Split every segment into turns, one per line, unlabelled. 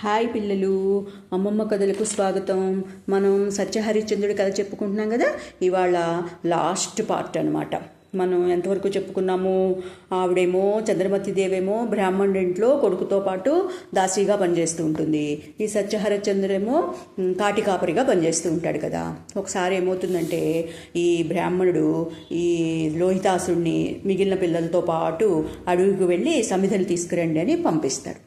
Hi పిల్లలు, అమ్మమ్మ కథలకు స్వాగతం. మనం సత్యహరిశ్చంద్రుడి కథ చెప్పుకుంటున్నాం కదా. ఇవాళ లాస్ట్ పార్ట్ అనమాట. మనం ఎంతవరకు చెప్పుకున్నాము? ఆవిడేమో చంద్రమతి దేవేమో బ్రాహ్మణుడి ఇంట్లో కొడుకుతో పాటు దాసీగా పనిచేస్తూ ఉంటుంది. ఈ సత్యహరిశ్చంద్రుడేమో కాటి కాపరిగా పనిచేస్తూ ఉంటాడు కదా. ఒకసారి ఏమవుతుందంటే, ఈ బ్రాహ్మణుడు ఈ లోహితాసుడిని మిగిలిన పిల్లలతో పాటు అడవికి వెళ్ళి సమిధలు తీసుకురండి అని పంపిస్తాడు.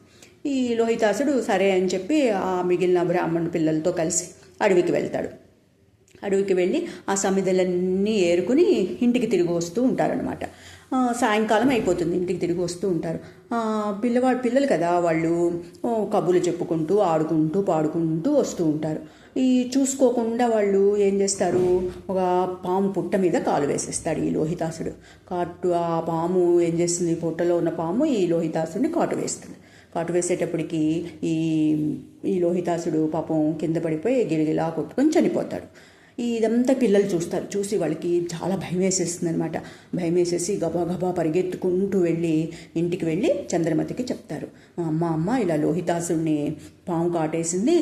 ఈ లోహితాసుడు సరే అని చెప్పి ఆ మిగిలిన బ్రాహ్మణుడి పిల్లలతో కలిసి అడవికి వెళ్తాడు. అడవికి వెళ్ళి ఆ సమిధలన్నీ ఏరుకుని ఇంటికి తిరిగి వస్తూ ఉంటారనమాట. సాయంకాలం అయిపోతుంది, ఇంటికి తిరిగి వస్తూ ఉంటారు. పిల్లలు కదా, వాళ్ళు కబుర్లు చెప్పుకుంటూ ఆడుకుంటూ పాడుకుంటూ వస్తూ ఉంటారు. ఈ చూసుకోకుండా వాళ్ళు ఏం చేస్తారు, ఒక పాము పుట్ట మీద కాలు వేసేస్తాడు ఈ లోహితాసుడు. ఆ పాము ఏం చేస్తుంది, పుట్టలో ఉన్న పాము ఈ లోహితాసుడిని కాటు వేస్తుంది. కాటు వేసేటప్పటికి ఈ లోహితాసుడు పాపం కింద పడిపోయి గిరిగిలా కొట్టుకొని చనిపోతాడు. ఇదంతా పిల్లలు చూస్తారు. చూసి వాళ్ళకి చాలా భయం వేసేస్తుంది అనమాట. భయం వేసేసి గబా గబా పరిగెత్తుకుంటూ ఇంటికి వెళ్ళి చంద్రమతికి చెప్తారు. అమ్మ ఇలా లోహితాసుడిని పాము కాటేసింది,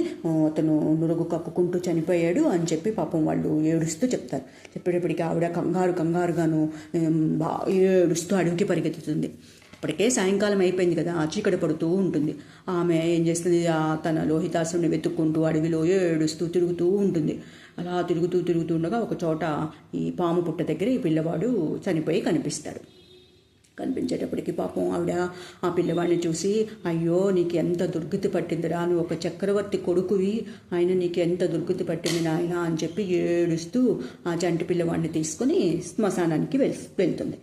అతను నురుగు కక్కుకుంటూ చనిపోయాడు అని చెప్పి పాపం వాళ్ళు ఏడుస్తూ చెప్తారు. చెప్పేటప్పటికి ఆవిడ కంగారుగాను ఏడుస్తూ అడవికి పరిగెత్తుతుంది. అప్పటికే సాయంకాలం అయిపోయింది కదా, చీకటి పడుతూ ఉంటుంది. ఆమె ఏం చేస్తుంది, తన లోహితాసుని వెతుక్కుంటూ అడవిలో ఏడుస్తూ తిరుగుతూ ఉంటుంది. అలా తిరుగుతూ ఉండగా ఒక చోట ఈ పాము పుట్ట దగ్గర ఈ పిల్లవాడు చనిపోయి కనిపిస్తాడు. కనిపించేటప్పటికి పాపం ఆవిడ ఆ పిల్లవాడిని చూసి, అయ్యో నీకు ఎంత దుర్గతి పట్టిందిరా, నువ్వు ఒక చక్రవర్తి కొడుకువి, ఆయన నీకు ఎంత దుర్గతి పట్టింది నాయన అని చెప్పి ఏడుస్తూ ఆ చంటి పిల్లవాడిని తీసుకొని శ్మశానానికి వెళ్తుంది.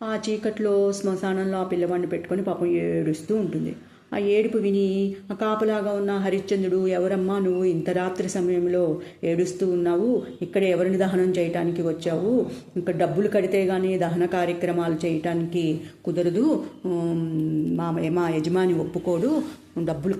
ఆ చీకట్లో శ్మశానంలో ఆ పిల్లవాడిని పెట్టుకొని పాపం ఏడుస్తూ ఉంటుంది. ఆ ఏడుపు విని ఆ కాపలాగా ఉన్న హరిశ్చంద్రుడు, ఎవరమ్మా నువ్వు ఇంత రాత్రి సమయంలో ఏడుస్తూ ఉన్నావు, ఇక్కడ ఎవరిని దహనం చేయటానికి వచ్చావు, ఇక్కడ డబ్బులు కడితే కానీ దహన కార్యక్రమాలు చేయటానికి కుదరదు, మా యజమాని ఒప్పుకోడు, డబ్బులు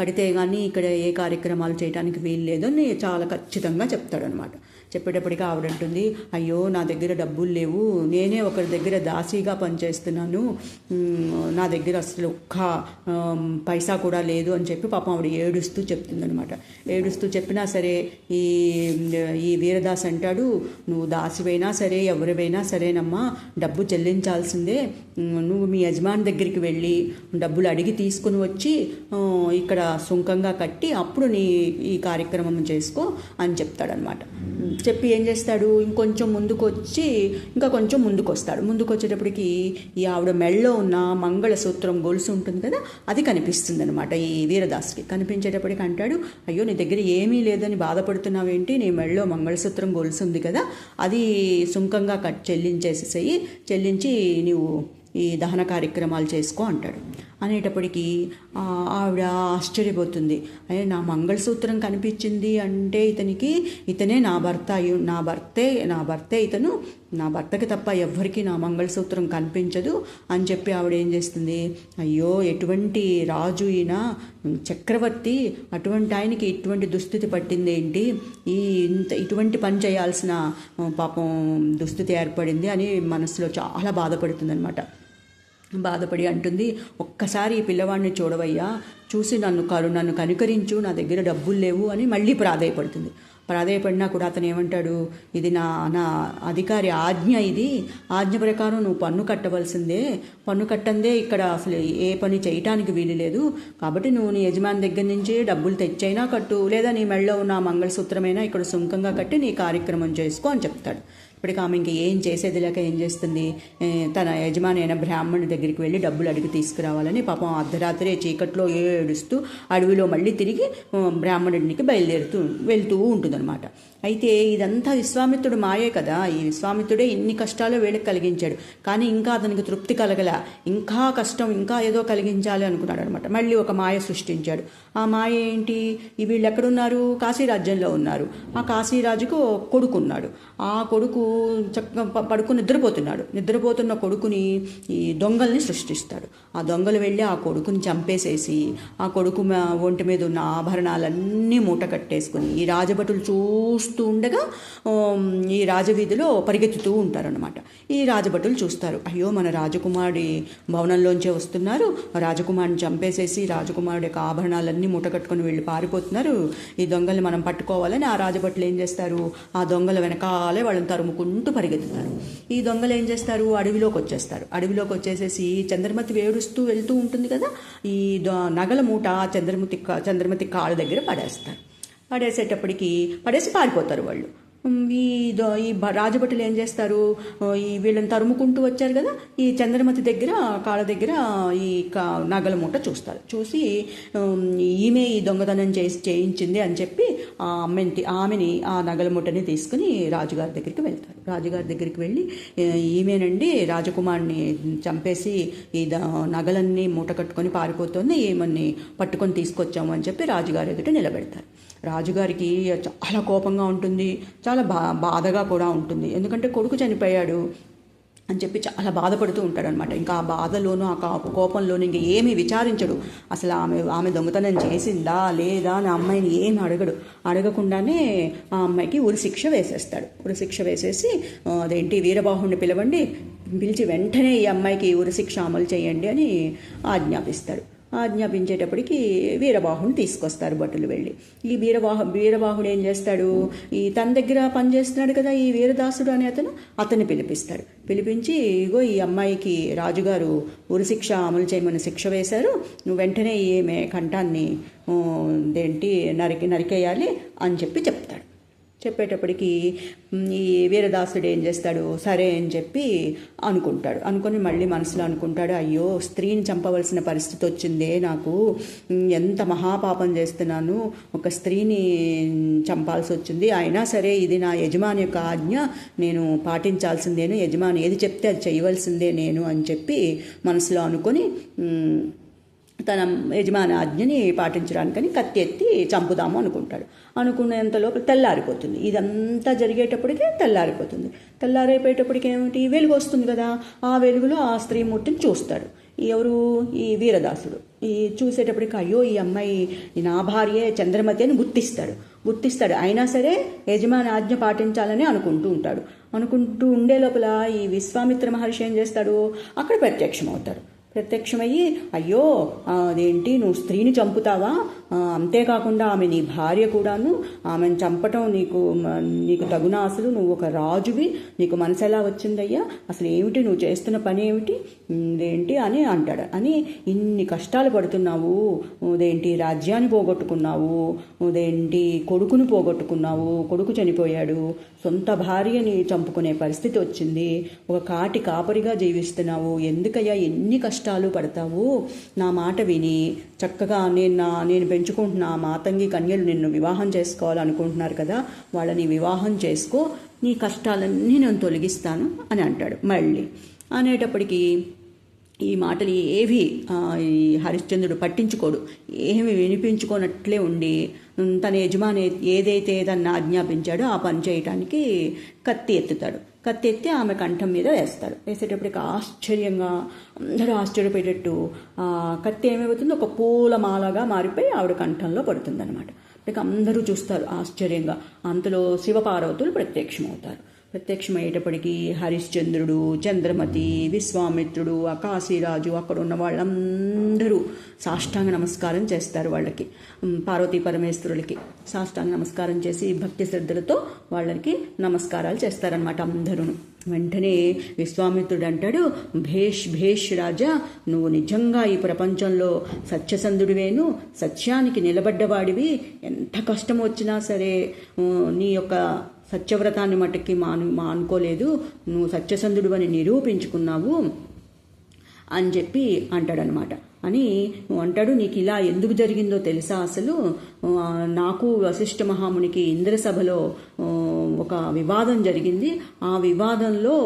కడితే కానీ ఇక్కడ ఏ కార్యక్రమాలు చేయడానికి వీలు లేదని చాలా ఖచ్చితంగా చెప్తాడనమాట. చెప్పేటప్పటికి ఆవిడంటుంది, అయ్యో నా దగ్గర డబ్బులు లేవు, నేనే ఒకరి దగ్గర దాసీగా పనిచేస్తున్నాను, నా దగ్గర అసలు ఒక్క పైసా కూడా లేదు అని చెప్పి పాపం ఆవిడ ఏడుస్తూ చెప్తుందనమాట. ఏడుస్తూ చెప్పినా సరే ఈ వీరదాస్ అంటాడు, నువ్వు దాసివైనా సరే ఎవరివైనా సరేనమ్మా, డబ్బు చెల్లించాల్సిందే, నువ్వు మీ యజమాని దగ్గరికి వెళ్ళి డబ్బులు అడిగి తీసుకుని వచ్చి ఇక్కడ సుంకంగా కట్టి అప్పుడు ఈ కార్యక్రమం చేసుకో అని చెప్తాడనమాట. చెప్పి ఏం చేస్తాడు, ఇంకొంచెం ముందుకు వస్తాడు. ముందుకు వచ్చేటప్పటికి ఈ ఆవిడ మెళ్ళలో ఉన్న మంగళసూత్రం గొలుసు ఉంటుంది కదా, అది కనిపిస్తుంది అనమాట ఈ వీరదాస్కి. కనిపించేటప్పటికి అంటాడు, అయ్యో నీ దగ్గర ఏమీ లేదని బాధపడుతున్నావేంటి, నీ మెళ్ళలో మంగళసూత్రం గొలుసు ఉంది కదా, అది సుంకంగా చెల్లించి నీవు ఈ దహన కార్యక్రమాలు చేసుకో అంటాడు. అనేటప్పటికీ ఆవిడ ఆశ్చర్యపోతుంది. అయ్యే నా మంగళసూత్రం కనిపించింది అంటే ఇతనే నా భర్తే ఇతను, నా భర్తకి తప్ప ఎవ్వరికి నా మంగళసూత్రం కనిపించదు అని చెప్పి ఆవిడ ఏం చేస్తుంది, అయ్యో ఎటువంటి రాజు ఈయన, చక్రవర్తి, అటువంటి ఆయనకి ఇటువంటి దుస్థితి పట్టిందేంటి, ఇటువంటి పని చేయాల్సిన పాపం దుస్థితి ఏర్పడింది అని మనసులో చాలా బాధపడుతుంది అనమాట. బాధపడి అంటుంది, ఒక్కసారి ఈ పిల్లవాడిని చూడవయ్యా, చూసి నన్ను కనికరించు, నా దగ్గర డబ్బులు లేవు అని మళ్ళీ ప్రాధేయపడినా కూడా అతను ఏమంటాడు, ఇది నా అధికారి ఆజ్ఞ, ఆజ్ఞ ప్రకారం నువ్వు పన్ను కట్టవలసిందే, పన్ను కట్టందే ఇక్కడ అసలు ఏ పని చేయటానికి వీలు లేదు, కాబట్టి నువ్వు నీ యజమాని దగ్గర నుంచి డబ్బులు తెచ్చైనా కట్టు, లేదా నీ మెళ్ళలో ఉన్న మంగళసూత్రమైనా ఇక్కడ సుంకంగా కట్టి నీ కార్యక్రమం చేసుకో అని చెప్తాడు. ఇప్పటికి ఆమె ఇంక ఏం చేసేది లేక ఏం చేస్తుంది, తన యజమాని అయిన బ్రాహ్మణుడి దగ్గరికి వెళ్ళి డబ్బులు అడిగి తీసుకురావాలని పాపం అర్ధరాత్రి చీకట్లో ఏడుస్తూ అడవిలో మళ్ళీ తిరిగి బ్రాహ్మణుడికి వెళ్తూ ఉంటుందన్నమాట. అయితే ఇదంతా విశ్వామిత్రుడు మాయే కదా, ఈ విశ్వామిత్రుడే ఇన్ని కష్టాలు వీళ్ళకి కలిగించాడు, కానీ ఇంకా అతనికి తృప్తి కలగల, ఇంకా కష్టం, ఇంకా ఏదో కలిగించాలి అనుకున్నాడు అనమాట. మళ్ళీ ఒక మాయ సృష్టించాడు. ఆ మాయ ఏంటి, వీళ్ళు ఎక్కడున్నారు, కాశీరాజ్యంలో ఉన్నారు. ఆ కాశీరాజుకు కొడుకు ఉన్నాడు. ఆ కొడుకు చక్కగా పడుకుని నిద్రపోతున్న కొడుకుని ఈ దొంగల్ని సృష్టిస్తాడు. ఆ దొంగలు వెళ్ళి ఆ కొడుకుని చంపేసేసి ఆ కొడుకు ఒంటి మీద ఉన్న ఆభరణాలన్నీ మూట కట్టేసుకుని ఈ రాజభటులు చూస్తూ ఉండగా ఈ రాజవీధిలో పరిగెత్తుతూ ఉంటారనమాట. ఈ రాజభటులు చూస్తారు, అయ్యో మన రాజకుమారుడి భవనంలోంచే వస్తున్నారు, రాజకుమారుని చంపేసేసి రాజకుమారుడి యొక్క ఆభరణాలన్నీ మూట కట్టుకుని వెళ్ళి పారిపోతున్నారు, ఈ దొంగల్ని మనం పట్టుకోవాలని ఆ రాజభటులు ఏం చేస్తారు, ఆ దొంగల వెనకాలే వాళ్ళని తరుముకుంటూ పరిగెత్తుతారు. ఈ దొంగలు ఏం చేస్తారు, అడవిలోకి వచ్చేసేసి చంద్రమతి వేడుస్తూ వెళ్తూ ఉంటుంది కదా, ఈ నగల మూట చంద్రమతి కాళ్ళ దగ్గర పడేసి పారిపోతారు వాళ్ళు. ఈ రాజభటులు ఏం చేస్తారు, ఈ వీళ్ళని తరుముకుంటూ వచ్చారు కదా, ఈ చంద్రమతి దగ్గర కాళ్ళ దగ్గర ఈ నగల మూట చూసి ఈమె ఈ దొంగతనం చేయించింది అని చెప్పి ఆమెని ఆ నగల మూటని తీసుకుని రాజుగారి దగ్గరికి వెళ్తారు. రాజుగారి దగ్గరికి వెళ్ళి, ఈమెనండి రాజకుమారుని చంపేసి ఈ నగలన్నీ మూట కట్టుకొని పారిపోతుంది, ఈమెని పట్టుకొని తీసుకొచ్చాము అని చెప్పి రాజుగారి ఎదుట నిలబెడతారు. రాజుగారికి చాలా కోపంగా ఉంటుంది, చాలా బాధగా కూడా ఉంటుంది. ఎందుకంటే కొడుకు చనిపోయాడు అని చెప్పి చాలా బాధపడుతూ ఉంటాడనమాట. ఇంకా ఆ బాధలోనూ ఆ కోపంలోనూ ఇంకా ఏమీ విచారించడు. అసలు ఆమె దొంగతనం చేసిందా లేదా అని అమ్మాయిని ఏమి అడగకుండానే ఆ అమ్మాయికి ఉరిశిక్ష వేసేసి వీరబాహుడిని పిలిచి వెంటనే ఈ అమ్మాయికి ఉరిశిక్ష అమలు చేయండి అని ఆజ్ఞాపించేటప్పటికి వీరబాహుని తీసుకొస్తారు భటులు వెళ్ళి. ఈ వీరబాహుడు ఏం చేస్తాడు, ఈ తన దగ్గర పనిచేస్తున్నాడు కదా ఈ వీరదాసుడు అనే అతన్ని పిలిపించి, ఇగో ఈ అమ్మాయికి రాజుగారు ఉరిశిక్ష అమలు చేయమని శిక్ష వేశారు, నువ్వు వెంటనే ఈమె కంఠాన్ని నరికేయాలి అని చెప్తాడు. చెప్పేటప్పటికి ఈ వీరదాసుడు ఏం చేస్తాడు, సరే అని చెప్పి అనుకుని మళ్ళీ మనసులో అనుకుంటాడు, అయ్యో స్త్రీని చంపవలసిన పరిస్థితి వచ్చిందే నాకు, ఎంత మహాపాపం చేస్తున్నాను, ఒక స్త్రీని చంపాల్సి వచ్చింది, అయినా సరే ఇది నా యజమాని యొక్క ఆజ్ఞ, నేను పాటించాల్సిందేను, యజమాని ఏది చెప్తే అది చేయవలసిందే నేను అని చెప్పి మనసులో అనుకొని తన యజమాని ఆజ్ఞని పాటించడానికని కత్తి ఎత్తి చంపుదాము అనుకునేంత లోపల తెల్లారిపోతుంది. ఇదంతా జరిగేటప్పటికే తెల్లారైపోయేటప్పటికి ఏమిటి, వెలుగు వస్తుంది కదా, ఆ వెలుగులో ఆ స్త్రీమూర్తిని చూస్తాడు. ఎవరు, ఈ వీరదాసుడు. ఈ చూసేటప్పటికి అయ్యో ఈ అమ్మాయి నా భార్యే చంద్రమతి అని గుర్తిస్తాడు. అయినా సరే యజమాని ఆజ్ఞ పాటించాలని అనుకుంటూ ఉండే లోపల ఈ విశ్వామిత్ర మహర్షి ఏం చేస్తాడు, అక్కడ ప్రత్యక్షమయ్యి అయ్యో నువ్వు స్త్రీని చంపుతావా, అంతేకాకుండా ఆమె నీ భార్య కూడాను, ఆమెను చంపటం నీకు తగునా, అసలు నువ్వు ఒక రాజువి, నీకు మనసు ఎలా వచ్చిందయ్యా, అసలు ఏమిటి నువ్వు చేస్తున్న పని ఏమిటి అని అంటాడు. అని ఇన్ని కష్టాలు పడుతున్నావు, రాజ్యాన్ని పోగొట్టుకున్నావు, కొడుకును పోగొట్టుకున్నావు, కొడుకు చనిపోయాడు, సొంత భార్యని చంపుకునే పరిస్థితి వచ్చింది, ఒక కాపరిగా జీవిస్తున్నావు, ఎందుకయ్యా ఎన్ని కష్టాలు పడతావు, నా మాట విని చక్కగా నేను పెంచుకుంటున్న మాతంగి కన్యలు నిన్ను వివాహం చేసుకోవాలనుకుంటున్నారు కదా, వాళ్ళని వివాహం చేసుకో, నీ కష్టాలన్నీ నేను తొలగిస్తాను అని అంటాడు. మళ్ళీ అనేటప్పటికీ ఈ మాటలు ఏవి ఈ హరిశ్చంద్రుడు పట్టించుకోడు, ఏమి వినిపించుకోనట్లే ఉండి తన యజమాని ఏదైతే దాన్ని ఆజ్ఞాపించాడో ఆ పని చేయటానికి కత్తి ఎత్తి ఆమె కంఠం మీద వేసేటప్పటికి ఆశ్చర్యంగా అందరూ ఆశ్చర్యపోయేటట్టు ఆ కత్తి ఏమవుతుందో ఒక పూలమాలగా మారిపోయి ఆవిడ కంఠంలో పడుతుందన్నమాట. అందరూ చూస్తారు ఆశ్చర్యంగా. అంతలో శివపార్వతులు ప్రత్యక్షమయ్యేటప్పటికీ హరిశ్చంద్రుడు, చంద్రమతి, విశ్వామిత్రుడు, కాశీరాజు, అక్కడ ఉన్న వాళ్ళందరూ సాష్టాంగ నమస్కారం చేస్తారు. వాళ్ళకి పార్వతీ పరమేశ్వరులకి సాష్టాంగ నమస్కారం చేసి భక్తి శ్రద్ధలతో వాళ్ళకి నమస్కారాలు చేస్తారనమాట అందరూ. వెంటనే విశ్వామిత్రుడు అంటాడు, భేష్ రాజా, నువ్వు నిజంగా ఈ ప్రపంచంలో సత్యసంధుడివేను, సత్యానికి నిలబడ్డవాడివి, ఎంత కష్టం వచ్చినా సరే నీ యొక్క సత్యవ్రతాన్ని మట్టుకి మానుకోలేదు, నువ్వు సత్యసంధుడు అని నిరూపించుకున్నావు అని చెప్పి అంటాడనమాట. అంటాడు, నీకు ఇలా ఎందుకు జరిగిందో తెలుసా, అసలు నాకు వశిష్ఠ మహామునికి ఇంద్రసభలో ఒక వివాదం జరిగింది, ఆ వివాదంలో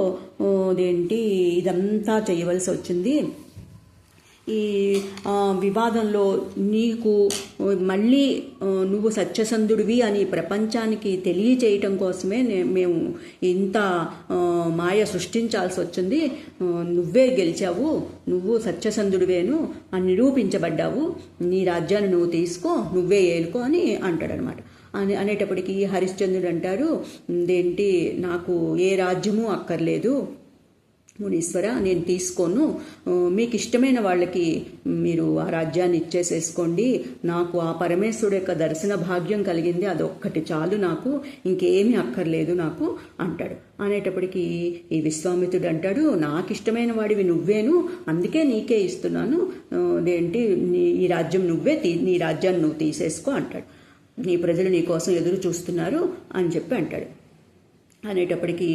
ఇదంతా చేయవలసి వచ్చింది, ఈ వివాదంలో నీకు మళ్ళీ నువ్వు సత్యసంధుడివి అని ప్రపంచానికి తెలియచేయటం కోసమే మేము ఇంత మాయ సృష్టించాల్సి వచ్చింది. నువ్వే గెలిచావు, నువ్వు సత్యసంధుడివేను అని నిరూపించబడ్డావు, నీ రాజ్యాన్ని నువ్వు తీసుకో, నువ్వే ఏలుకో అని అంటాడనమాట. అనేటప్పటికీ హరిశ్చంద్రుడు అంటారు, ఇదేంటి, నాకు ఏ రాజ్యము అక్కర్లేదు మునీశ్వర, నేను తీసుకోను, మీకు ఇష్టమైన వాళ్ళకి మీరు ఆ రాజ్యాన్ని ఇచ్చేసేసుకోండి, నాకు ఆ పరమేశ్వరుడు యొక్క దర్శన భాగ్యం కలిగింది, అదొక్కటి చాలు, నాకు ఇంకేమీ అక్కర్లేదు నాకు అంటాడు. అనేటప్పటికీ ఈ విశ్వామిత్రుడు అంటాడు, నాకు ఇష్టమైన వాడివి నువ్వేను, అందుకే నీకే ఇస్తున్నాను, అదేంటి ఈ రాజ్యం నువ్వే నీ రాజ్యాన్ని నువ్వు తీసేసుకో అంటాడు. నీ ప్రజలు నీ కోసం ఎదురు చూస్తున్నారు అని చెప్పి అంటాడు. అనేటప్పటికీ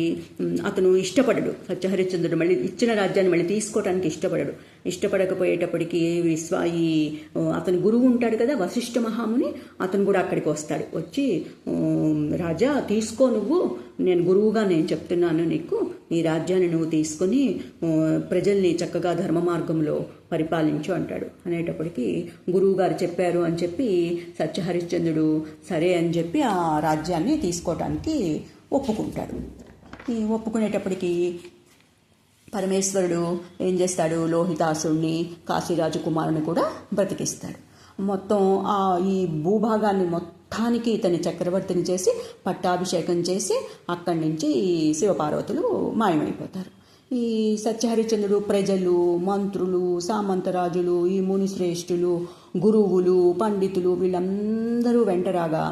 అతను ఇష్టపడడు, సత్యహరిశ్చంద్రుడు మళ్ళీ ఇచ్చిన రాజ్యాన్ని మళ్ళీ తీసుకోవడానికి ఇష్టపడకపోయేటప్పటికీ అతని గురువు ఉంటాడు కదా వశిష్ఠ మహాముని, అతను కూడా అక్కడికి వస్తాడు. వచ్చి, రాజా తీసుకో, నేను గురువుగా నేను చెప్తున్నాను నీకు, నీ రాజ్యాన్ని నువ్వు తీసుకొని ప్రజల్ని చక్కగా ధర్మ మార్గంలో పరిపాలించు అంటాడు. అనేటప్పటికీ గురువు గారు చెప్పారు అని చెప్పి సత్యహరిశ్చంద్రుడు సరే అని చెప్పి ఆ రాజ్యాన్ని తీసుకోవటానికి ఒప్పుకుంటాడు. ఒప్పుకునేటప్పటికీ పరమేశ్వరుడు ఏం చేస్తాడు, లోహితాసుడిని, కాశీరాజు కుమారుని కూడా బ్రతికిస్తాడు. మొత్తం ఈ భూభాగాన్ని మొత్తానికి ఇతని చక్రవర్తిని చేసి పట్టాభిషేకం చేసి అక్కడి నుంచి శివపార్వతులు మాయమైపోతారు. ఈ సత్యహరిశ్చంద్రుడు ప్రజలు, మంత్రులు, సామంతరాజులు, ఈ మునిశ్రేష్ఠులు, గురువులు, పండితులు వీళ్ళందరూ వెంటరాగా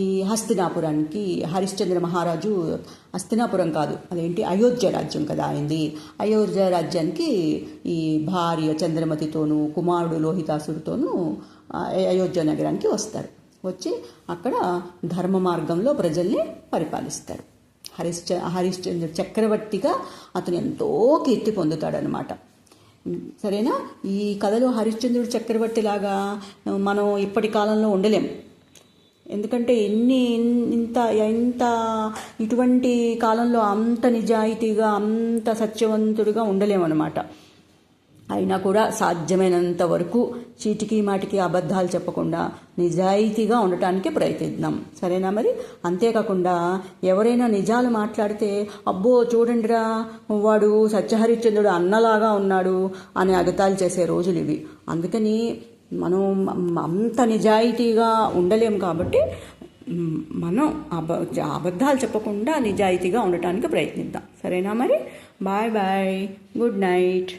ఈ హస్తినాపురానికి హరిశ్చంద్ర మహారాజు, హస్తినాపురం కాదు అదేంటి అయోధ్య రాజ్యం కదా అయింది, అయోధ్య రాజ్యానికి ఈ భార్య చంద్రమతితోనూ కుమారుడు లోహితాసుడితోనూ అయోధ్య నగరానికి వస్తారు. వచ్చి అక్కడ ధర్మ మార్గంలో ప్రజల్ని పరిపాలిస్తారు. హరిశ్చంద్ర చక్రవర్తిగా అతను ఎంతో కీర్తి పొందుతాడనమాట. సరేనా? ఈ కథలో హరిశ్చంద్రుడు చక్రవర్తి లాగా మనం ఇప్పటి కాలంలో ఉండలేం. ఎందుకంటే ఇంత ఇటువంటి కాలంలో అంత నిజాయితీగా అంత సత్యవంతుడిగా ఉండలేమన్నమాట. అయినా కూడా సాధ్యమైనంత వరకు చీటికి మాటికి అబద్ధాలు చెప్పకుండా నిజాయితీగా ఉండటానికి ప్రయత్నిద్దాం. సరేనా? మరి అంతేకాకుండా ఎవరైనా నిజాలు మాట్లాడితే అబ్బో చూడండిరా వాడు సత్యహరిశ్చంద్రుడు అన్నలాగా ఉన్నాడు అని అగతాలు చేసే రోజులు ఇవి. అందుకని మనం అంత నిజాయితీగా ఉండలేం కాబట్టి మనం అబద్ధాలు చెప్పకుండా నిజాయితీగా ఉండటానికి ప్రయత్నిద్దాం. సరేనా? మరి బాయ్ బాయ్, గుడ్ నైట్.